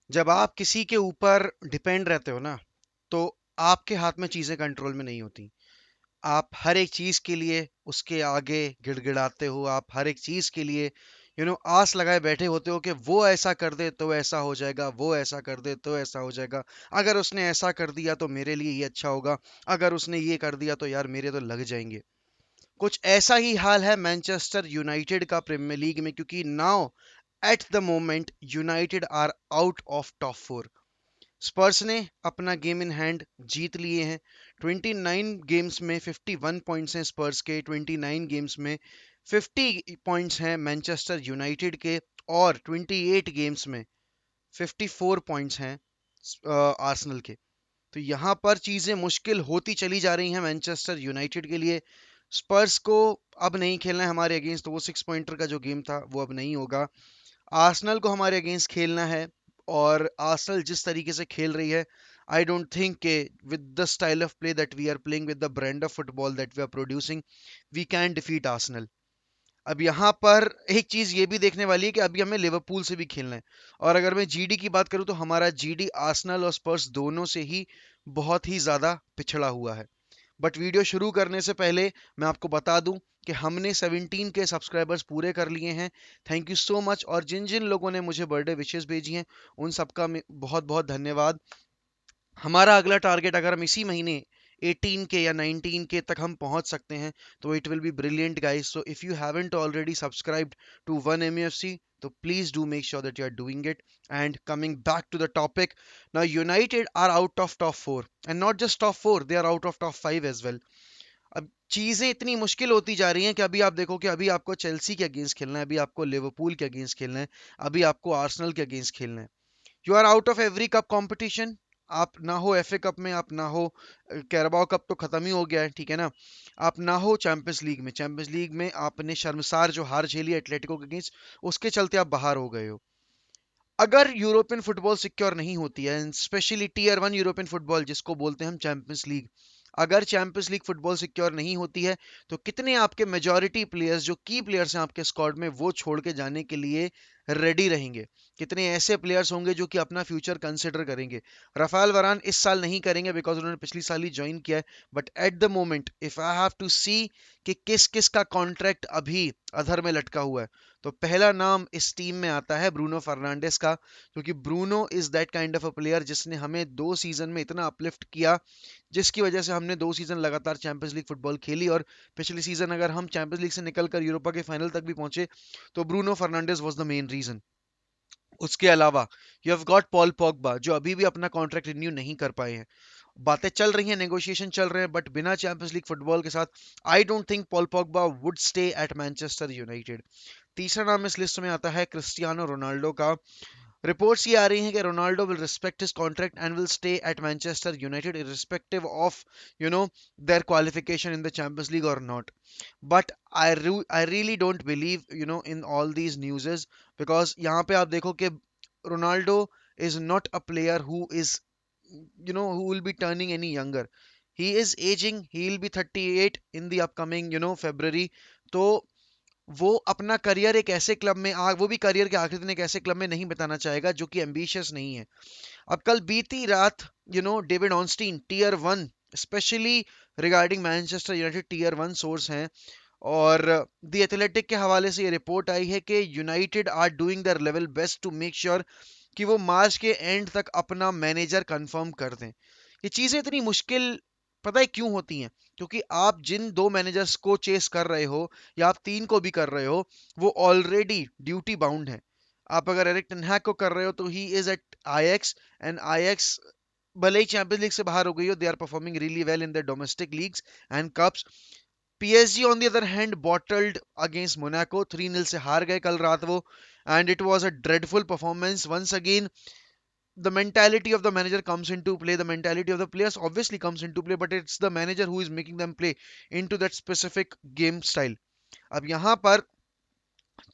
जब आप किसी के ऊपर डिपेंड रहते हो ना, तो आपके हाथ में चीजें कंट्रोल में नहीं होती। आप हर एक चीज के लिए उसके आगे गिड़गिड़ाते हो, आप हर एक चीज के लिए आस लगाए बैठे होते हो कि वो ऐसा कर दे तो ऐसा हो जाएगा, वो ऐसा कर दे तो ऐसा हो जाएगा, अगर उसने ऐसा कर दिया तो मेरे लिए ये अच्छा होगा, अगर उसने ये कर दिया तो यार मेरे तो लग जाएंगे। कुछ ऐसा ही हाल है मैनचेस्टर यूनाइटेड का प्रीमियर लीग में, क्योंकि now at the moment United are out of top 4। Spurs ने अपना गेम इन हैंड जीत लिए हैं। 29 गेम्स में 51 पॉइंट्स हैं स्पर्स के, 29 गेम्स में 50 पॉइंट्स हैं मैनचेस्टर यूनाइटेड के, और 28 गेम्स में 54 पॉइंट्स हैं आर्सेनल के। तो यहाँ पर चीजें मुश्किल होती चली जा रही हैं मैनचेस्टर यूनाइटेड के लिए। स्पर्स को अब नहीं खेलना है हमारे अगेंस्ट, तो वो 6 पॉइंटर का जो गेम था वो अब नहीं होगा। आर्सेनल को हमारे अगेंस्ट खेलना है, और आर्सेनल जिस तरीके से खेल रही है, आई डोंट थिंक के with the style of play that we are playing, with the brand of football that we are producing, we can defeat Arsenal. अब यहाँ पर एक चीज ये भी देखने वाली है कि अभी हमें लिवरपूल से भी खेलना है। और अगर मैं जीडी की बात करूं तो हमारा जीडी आर्सेनल और स्पर्स दोनों से ही बहुत ही ज्यादा पिछड़ा हुआ है। बट वीडियो शुरू करने से पहले मैं आपको बता दूं कि हमने 17 के सब्सक्राइबर्स पूरे कर लिए हैं। Thank you so much. और जिन जिन लोगों ने मुझे बर्थडे विशेस भेजी हैं, उन सबका बहुत बहुत धन्यवाद। हमारा अगला टारगेट, अगर हम इसी महीने 18 के या 19 के तक हम पहुंच सकते हैं, तो it will be brilliant guys. So if you haven't already subscribed to one MUFC, तो please do make sure that you are doing it. And coming back to the topic, now United are out of top 4, and not just top 4, they are out of top 5 as well. अब चीजें इतनी मुश्किल होती जा रही हैं कि अभी आप देखो कि अभी आपको चेल्सी के अगेंस्ट खेलना है, अभी आपको लिवरपूल के अगेंस्ट खेलना है, अभी आपको आर्सेनल के अगेंस्ट खेलना है। You are out of every cup competition. आप ना हो एफए कप में, आप ना हो कैराबाओ कप तो खत्म ही हो गया है, ठीक है ना। आप ना हो चैंपियंस लीग में, चैंपियंस लीग में आपने शर्मसार जो हार झेली एटलेटिको के अगेंस्ट, उसके चलते आप बाहर हो गए हो। अगर यूरोपियन फुटबॉल सिक्योर नहीं होती है, स्पेशली टीयर 1 यूरोपियन फुटबॉल जिसको बोलते हैं हम चैंपियंस लीग, अगर चैंपियंस लीग फुटबॉल सिक्योर नहीं होती है, तो कितने आपके मेजॉरिटी प्लेयर्स जो की प्लेयर्स हैं आपके स्क्वाड में, वो छोड़ के जाने के लिए रेडी रहेंगे? कितने ऐसे प्लेयर्स होंगे जो कि अपना फ्यूचर कंसिडर करेंगे? रफाल वरान इस साल नहीं करेंगे बिकॉज उन्होंने पिछली साल ही ज्वाइन किया है। But at the moment if I have to see कि किस किस का कॉन्ट्रैक्ट अभी अधर में लटका हुआ है, तो पहला नाम इस टीम में आता है ब्रूनो फर्नांडिस का। क्योंकि Bruno is that kind of a player जिसने हमें 2 सीजन में इतना अपलिफ्ट किया, जिसकी वजह से हमने 2 सीजन लगातार चैंपियंस लीग फुटबॉल खेली। और पिछले सीजन अगर हम चैंपियंस लीग से निकलकर यूरोपा के फाइनल तक भी पहुंचे, तो Bruno Fernandes was the main reason. उसके अलावा you have got Paul Pogba, जो अभी भी अपना कॉन्ट्रैक्ट रिन्यू नहीं कर पाए हैं। बातें चल रही हैं, नेगोशिएशन चल रहे हैं, बट बिना चैंपियंस लीग फुटबॉल के साथ आई don't think Paul Pogba would stay at Manchester United. तीसरा नाम इस लिस्ट में आता है क्रिस्टियानो रोनाल्डो का। रिपोर्ट्स ये आ रही हैं कि Ronaldo will respect his contract and will stay at Manchester United irrespective of you know their qualification in the Champions League और not. But I really don't believe in all these news, because यहाँ पे आप देखो कि Ronaldo is not a player who is who will be turning any younger. He is aging, he will be 38 in the upcoming February. तो वो अपना career एक ऐसे क्लब में वो भी करियर के आखिरी दिन एक ऐसे क्लब में नहीं बताना चाहेगा जो कि एम्बिशियस नहीं है। अब कल बीती रात David Ornstein tier 1, specially regarding Manchester United tier 1 source हैं, और द एथलेटिक के हवाले से ये रिपोर्ट आई है कि United are doing their level best to make sure कि वो मार्च के एंड तक अपना मैनेजर कंफर्म कर दें। ये चीजें इतनी मुश्किल पता है क्यों होती हैं? क्योंकि आप जिन 2 मैनेजर्स को चेस कर रहे हो, या आप 3 को भी कर रहे हो, वो ऑलरेडी ड्यूटी बाउंड है। आप अगर एरिक टेन को कर रहे हो, तो he is at Ajax, and Ajax भले ही चैंपियंस लीग से बाहर हो गई हो, they are performing really well in the domestic leagues and cups. PSG on the other hand bottled against Monaco, 3-0 से हार गए कल रात वो, and it was a dreadful performance once again. The mentality of the manager comes into play, the mentality of the players obviously comes into play, but it's the manager who is making them play into that specific game style. अब यहाँ पर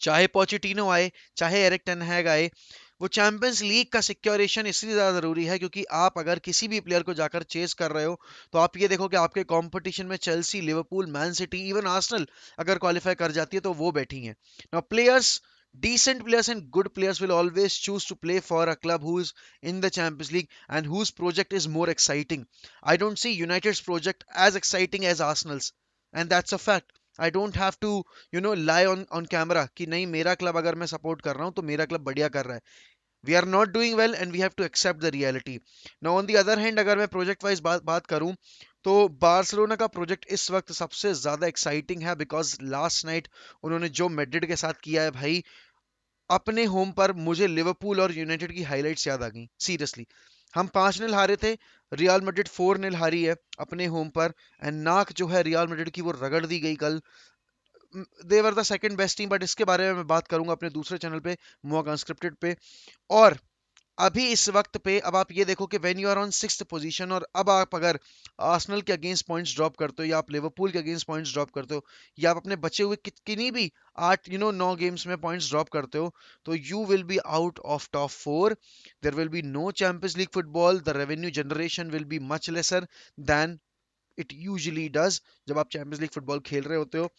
चाहे Pochettino आए, चाहे Erik ten हैग आए, वो champions league का सिक्योरेशन इसलिए ज्यादा जरूरी है क्योंकि आप अगर किसी भी प्लेयर को जाकर चेस कर रहे हो, तो आप ये देखो कि आपके कंपटीशन में Chelsea, Liverpool, man city, even Arsenal अगर क्वालिफाई कर जाती है तो वो बैठी हैं। Now players Decent players and good players will always choose to play for a club who is in the Champions League and whose project is more exciting. I don't see United's project as exciting as Arsenal's, and that's a fact. I don't have to, lie on camera कि नहीं मेरा club अगर मैं support कर रहा हूँ तो मेरा क्लब बढ़िया कर रहा है. We are not doing well and we have to accept the reality. Now on the other hand, अगर मैं प्रोजेक्ट वाइज बात करूं तो बार्सिलोना का प्रोजेक्ट इस वक्त सबसे ज्यादा एक्साइटिंग है बिकॉज लास्ट नाइट उन्होंने जो मैड्रिड के साथ किया है भाई, अपने होम पर मुझे लिवरपूल और यूनाइटेड की हाइलाइट्स याद आ गई सीरियसली. हम 5-0 हारे थे, रियल मैड्रिड 4-0 हारी है अपने होम पर. एंड नाक जो है रियल मैड्रिड की वो रगड़ दी गई कल. They were the second best team, but इसके बारे में मैं बात करूंगा अपने दूसरे चैनल पे, मोक अनस्क्रिप्टेड पे. और अभी इस वक्त पे अब आप ये देखो कि when you are on sixth position और अब आप अगर आर्सेनल के अगेंस्ट पॉइंट्स ड्रॉप करते हो या आप लिवरपूल के अगेंस्ट पॉइंट्स ड्रॉप करते हो या आप अपने बचे हुए किन्हीं भी 9 गेम्स में पॉइंट्स ड्रॉप करते हो तो you will be out of top 4. There will be no Champions League football. The revenue generation will be much lesser than it usually does जब आप चैंपियंस लीग फुटबॉल खेल रहे होते हो.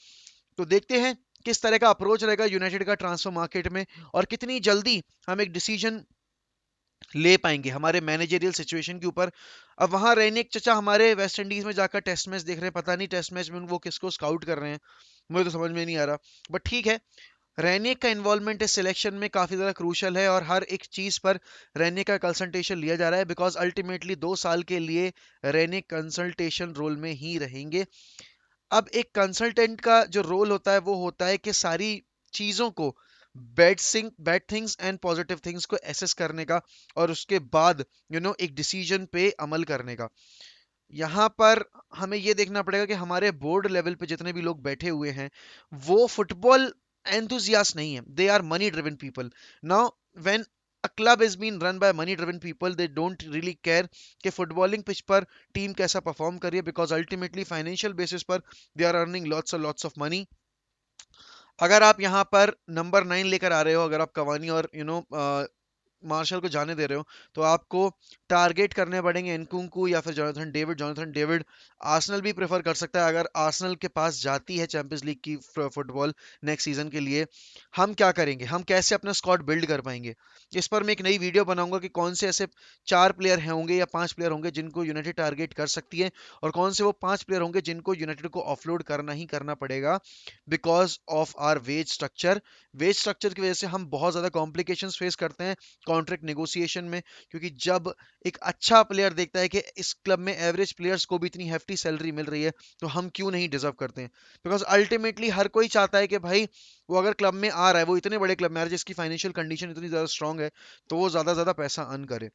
तो देखते हैं किस तरह का अप्रोच रहेगा यूनाइटेड का ट्रांसफर मार्केट में और कितनी जल्दी हम एक डिसीजन ले पाएंगे हमारे मैनेजरियल सिचुएशन के ऊपर. अब वहां रहने एक चचा हमारे वेस्ट इंडीज में जाकर टेस्ट मैच देख रहे हैं, पता नहीं टेस्ट मैच में वो किसको स्काउट कर रहे हैं, मुझे तो समझ में नहीं आ रहा. बट ठीक है, रैनिक का इन्वॉल्वमेंट इस सिलेक्शन में काफी ज्यादा क्रूशल है और हर एक चीज पर रैनिक का कंसल्टेशन लिया जा रहा है बिकॉज अल्टीमेटली 2 साल के लिए रैनिक कंसल्टेशन रोल में ही रहेंगे. अब एक कंसल्टेंट का जो रोल होता है वो होता है कि सारी चीजों को bad things and positive things को एसेस करने का और उसके बाद एक डिसीजन पे अमल करने का. यहाँ पर हमें ये देखना पड़ेगा कि हमारे बोर्ड लेवल पे जितने भी लोग बैठे हुए हैं वो फुटबॉल एंथुजियास्ट नहीं है, they are money driven people. Now when a club is been run by money driven people they don't really care कि फुटबॉलिंग पिच पर टीम कैसा परफॉर्म कर रही है बिकॉज अल्टीमेटली फाइनेंशियल बेसिस पर they are earning lots of money. अगर आप यहाँ पर नंबर 9 लेकर आ रहे हो, अगर आप कवानी और मार्शल को जाने दे रहे हो तो आपको टारगेट करने पड़ेंगे एनकुंकू या फिर जोनाथन डेविड. आर्सेनल भी प्रेफर कर सकता है अगर आर्सेनल के पास जाती है चैंपियंस लीग की फुटबॉल नेक्स्ट सीजन के लिए. हम क्या करेंगे, हम कैसे अपना स्क्वाड बिल्ड कर पाएंगे, इस पर मैं एक नई वीडियो बनाऊंगा कि कौन से ऐसे 4 प्लेयर होंगे या 5 प्लेयर होंगे जिनको यूनाइटेड टारगेट कर सकती है और कौन से वो 5 प्लेयर होंगे जिनको यूनाइटेड को ऑफलोड करना ही करना पड़ेगा because of our wage structure. Wage structure की वजह से हम बहुत ज्यादा कॉम्प्लिकेशंस फेस करते हैं कॉन्ट्रैक्ट नेगोशिएशन में, क्योंकि जब एक अच्छा प्लेयर देखता है कि इस क्लब में एवरेज प्लेयर्स को भी इतनी hefty सैलरी मिल रही है तो हम क्यों नहीं डिजर्व करते हैं. बिकॉज अल्टीमेटली हर कोई चाहता है कि भाई वो अगर क्लब में आ रहा है, वो इतने बड़े क्लब में आ रहा है जिसकी फाइनेंशियल कंडीशन इतनी ज्यादा स्ट्रांग है, तो वो ज्यादा ज्यादा पैसा अर्न करे.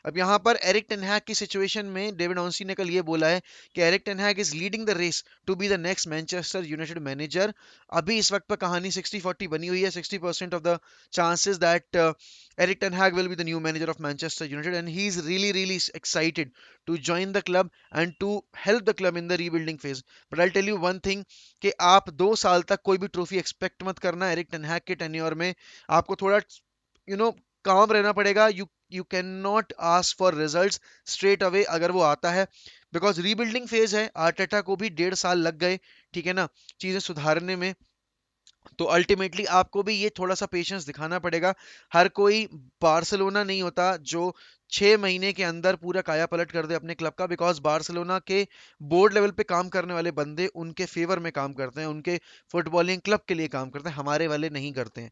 अब यहाँ पर एरिक टेनहैग की सिचुएशन में डेविड ऑन्सी ने कल ये बोला है कि Erik ten Hag is leading the race to be the next Manchester United manager. अभी इस वक्त पर कहानी 60-40 बनी हुई है. 60% of the chances that Eric Ten Hag will be the new manager of Manchester United, and he's really excited to join the club and to help the club in the rebuilding phase. But I'll tell you one thing कि आप 2 साल तक कोई भी trophy expect मत करना Eric Ten Hag के tenure में. आपको थोड़ा काम रहना पड़ेगा. You can not ask for results straight away अगर वो आता है बिकॉज रीबिल्डिंग फेज है. आर्टेटा को भी 1.5 साल लग गए, ठीक है ना, चीजें सुधारने में. तो अल्टीमेटली आपको भी ये थोड़ा सा पेशेंस दिखाना पड़ेगा. हर कोई बार्सिलोना नहीं होता जो 6 महीने के अंदर पूरा काया पलट कर दे अपने क्लब का. बिकॉज बार्सिलोना के बोर्ड लेवल पे काम करने वाले बंदे उनके फेवर में काम करते हैं, उनके फुटबॉलिंग क्लब के लिए काम करते हैं, हमारे वाले नहीं करते हैं.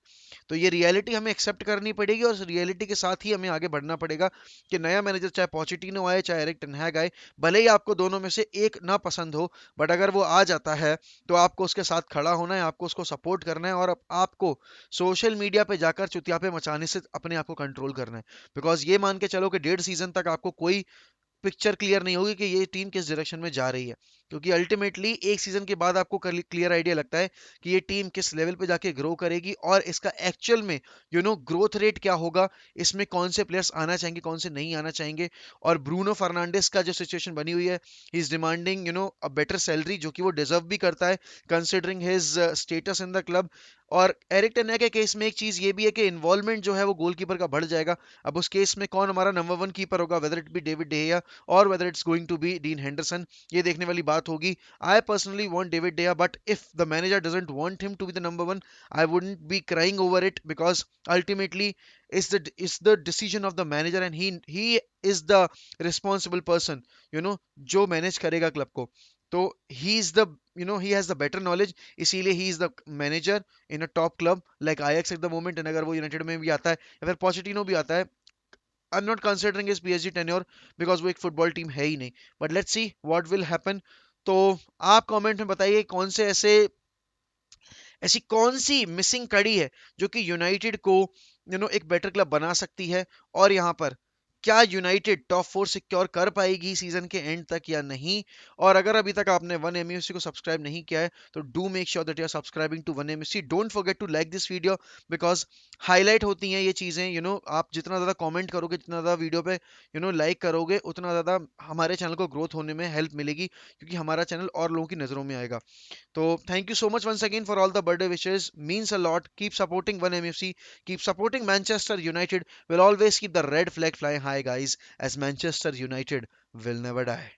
तो ये रियलिटी हमें एक्सेप्ट करनी पड़ेगी और उस रियलिटी के साथ ही हमें आगे बढ़ना पड़ेगा कि नया मैनेजर चाहे पोचेटिनो आए चाहे एरिक टेनहैग आए, भले ही आपको दोनों में से एक ना पसंद हो, बट अगर वो आ जाता है तो आपको उसके साथ खड़ा होना है, आपको उसको सपोर्ट करना है और आपको सोशल मीडिया पे जाकर चुतियापे मचाने से अपने आप को कंट्रोल करना है. बिकॉज ये मान के चलो कि 1.5 सीजन तक आपको कोई पिक्चर क्लियर नहीं होगी कि ये टीम किस डायरेक्शन में जा रही है, क्योंकि अल्टीमेटली एक सीजन के बाद आपको क्लियर आइडिया लगता है कि ये टीम किस लेवल पे जाके ग्रो करेगी और इसका एक्चुअल में ग्रोथ रेट क्या होगा, इसमें कौन से प्लेयर्स आना चाहेंगे कौन से नहीं आना चाहेंगे. और ब्रूनो फर्नांडिस का जो सिचुएशन बनी हुई है, he is demanding a better salary जो कि वो डिजर्व भी करता है considering his status in the club. और एरिक टेन के केस में एक चीज ये भी है कि इन्वॉल्वमेंट जो है वो गोलकीपर का बढ़ जाएगा। अब उस केस में कौन हमारा नंबर वन कीपर होगा, whether it be David de Gea और whether it's going to be Dean Henderson, ये देखने वाली बात होगी। I personally want David de Gea, but if the manager doesn't want him to be the number one, I wouldn't be crying over it, because ultimately is the decision of the manager and he is the responsible person, जो manage करेगा club को। तो he is the he has the better knowledge, इसीलिए he is the manager in a top club like Ajax at the moment. And अगर वो United में भी आता है या फिर पोचेटिनो भी आता है, I am not considering his PSG tenure, because वो एक फुटबॉल टीम है ही नहीं। But let's see what will happen. तो आप कमेंट में बताइए कौन से ऐसी कौन सी मिसिंग कड़ी है जो कि यूनाइटेड को एक बेटर क्लब बना सकती है। और यहाँ पर क्या यूनाइटेड टॉप फोर सिक्योर कर पाएगी सीजन के एंड तक या नहीं। और अगर अभी तक आपने वन एमयूसी को सब्सक्राइब नहीं किया है तो do make sure that you are subscribing to one MUC. Don't forget to like this video, because highlight होती हैं ये चीजें। आप जितना ज्यादा कमेंट करोगे, जितना ज्यादा वीडियो पे लाइक करोगे, उतना ज्यादा हमारे चैनल को ग्रोथ होने में हेल्प मिलेगी, क्योंकि हमारा चैनल और लोगों की नजरों में आएगा। So thank you so much once again for all the birthday wishes. Means a lot. Keep supporting 1MFC. Keep supporting Manchester United. We'll always keep the red flag flying high, guys, as Manchester United will never die.